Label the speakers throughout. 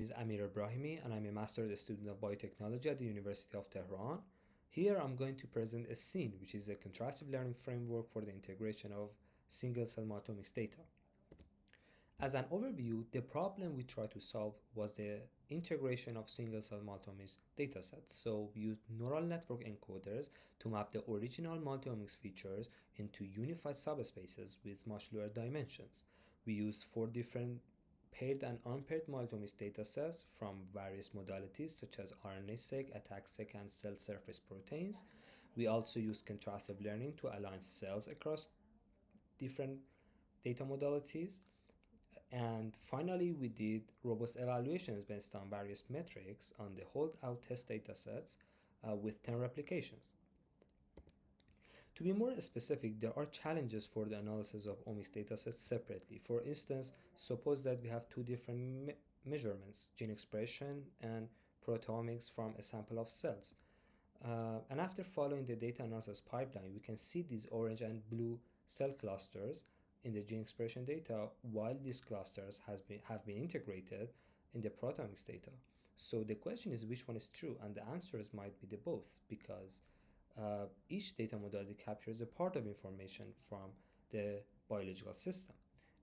Speaker 1: Is Amir Ebrahimi, and I'm a master's student of biotechnology at the University of Tehran. Here I'm going to present a sCIN, which is a contrastive learning framework for the integration of single-cell multiomics data. As an overview, the problem we tried to solve was the integration of single-cell multiomics datasets. So we used neural network encoders to map the original multiomics features into unified subspaces with much lower dimensions. We used 4 different paired and unpaired multiomics datasets from various modalities such as RNA-seq, attack-seq, and cell surface proteins. We also use contrastive learning to align cells across different data modalities. And finally, we did robust evaluations based on various metrics on the holdout test datasets with 10 replications. To be more specific, there are challenges for the analysis of omics datasets separately. For instance, suppose that we have 2 different measurements, gene expression and proteomics from a sample of cells. And after following the data analysis pipeline, we can see these orange and blue cell clusters in the gene expression data, while these clusters have been integrated in the proteomics data. So the question is which one is true, and the answers might be the both, because each data modality captures a part of information from the biological system.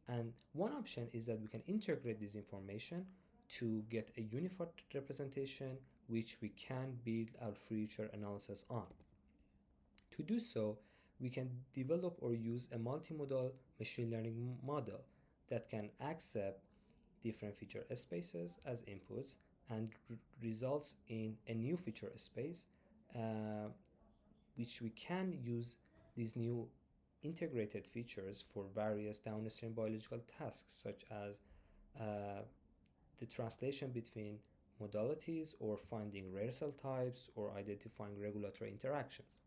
Speaker 1: And one option is that we can integrate this information to get a unified representation which we can build our future analysis on. To do so, we can develop or use a multimodal machine learning model that can accept different feature spaces as inputs and results in a new feature space, which we can use these new integrated features for various downstream biological tasks, such as the translation between modalities, or finding rare cell types, or identifying regulatory interactions.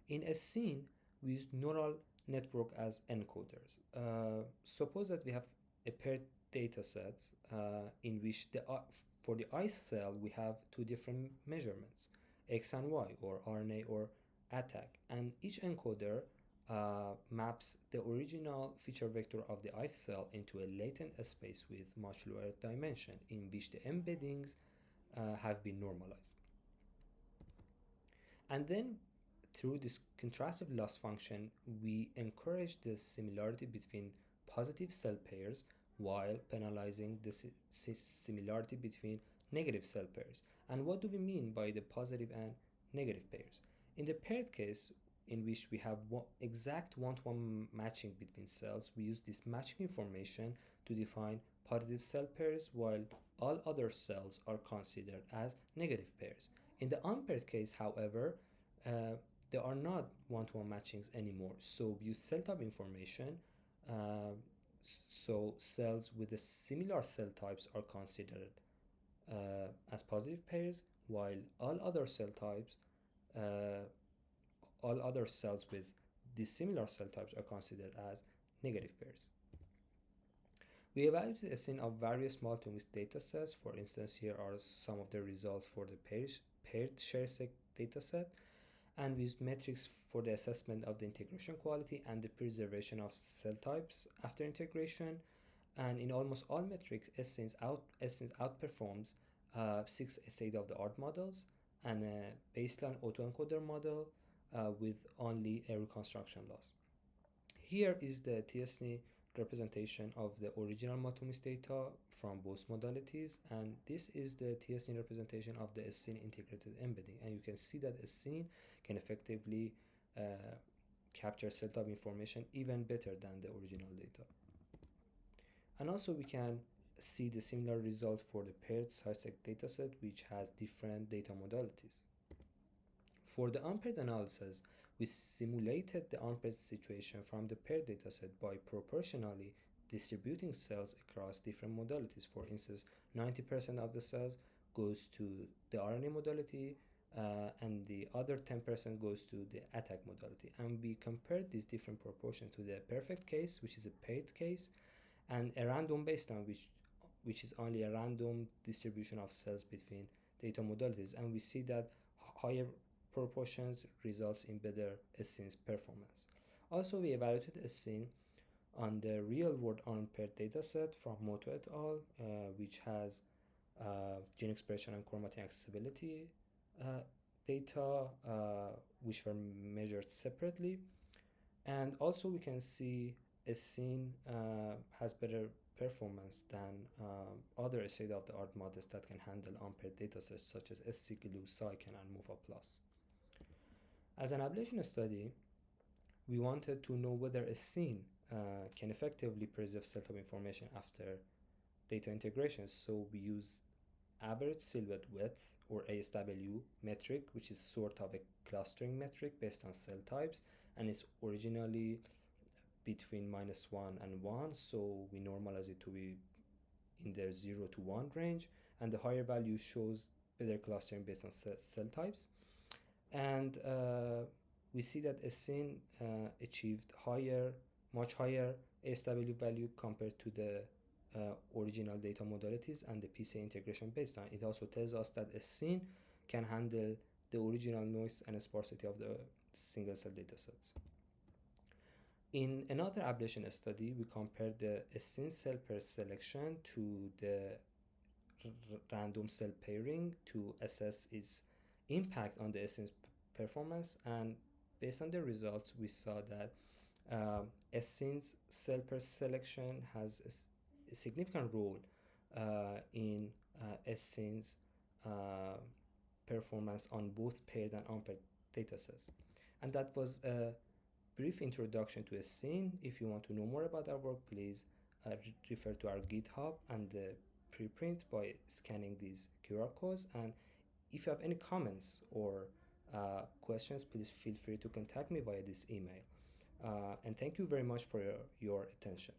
Speaker 1: In a sCIN, we use neural network as encoders. Suppose that we have a paired data set in which for the ice cell we have 2 different measurements, X and Y, or RNA or attack, and each encoder maps the original feature vector of the ice cell into a latent space with much lower dimension in which the embeddings have been normalized. And then through this contrastive loss function, we encourage the similarity between positive cell pairs while penalizing the similarity between negative cell pairs. And what do we mean by the positive and negative pairs? In the paired case, in which we have exact one-to-one matching between cells, we use this matching information to define positive cell pairs, while all other cells are considered as negative pairs. In the unpaired case, however, there are not one-to-one matchings anymore. So we use cell type information. So cells with the similar cell types are considered as positive pairs, while all other cells with dissimilar cell types are considered as negative pairs. We evaluated a sCIN of various multiomics datasets. For instance, here are some of the results for the paired shared-seq dataset, and we used metrics for the assessment of the integration quality and the preservation of cell types after integration. And in almost all metrics, sCIN outperforms 6 state-of-the-art models and a baseline autoencoder model with only a reconstruction loss. Here is the TSNE representation of the original multiomics data from both modalities, and this is the TSNE representation of the sCIN integrated embedding. And you can see that sCIN can effectively capture cell type information even better than the original data. And also we can see the similar results for the paired site-seq dataset, which has different data modalities. For the unpaired analysis, we simulated the unpaired situation from the paired dataset by proportionally distributing cells across different modalities. For instance, 90% of the cells goes to the RNA modality, and the other 10% goes to the attack modality. And we compared these different proportions to the perfect case, which is a paired case, and a random baseline, which is only a random distribution of cells between data modalities. And we see that higher proportions results in better sCIN's performance. Also, we evaluated sCIN on the real-world unpaired dataset from Moto et al., which has gene expression and chromatin accessibility data, which were measured separately. And also we can see sCIN has better performance than other state-of-the-art models that can handle unpaired datasets such as sCGLU, sCIN, and MOVA+. As an ablation study, we wanted to know whether sCIN can effectively preserve cell type information after data integration. So we use average silhouette width, or ASW metric, which is sort of a clustering metric based on cell types, and it's originally between -1 and 1, so we normalize it to be in the 0 to 1 range, and the higher value shows better clustering based on cell types. And we see that sCIN achieved much higher ASW value compared to the original data modalities and the PCA integration baseline. It also tells us that sCIN can handle the original noise and sparsity of the single cell datasets. In another ablation study, we compared the sCIN cell pair selection to the random cell pairing to assess its impact on the sCIN's performance, and based on the results, we saw that sCIN's cell pair selection has a significant role in sCIN's performance on both paired and unpaired datasets. And that was a brief introduction to sCIN. If you want to know more about our work, please refer to our GitHub and the preprint by scanning these QR codes. And if you have any comments or questions, please feel free to contact me via this email. And thank you very much for your attention.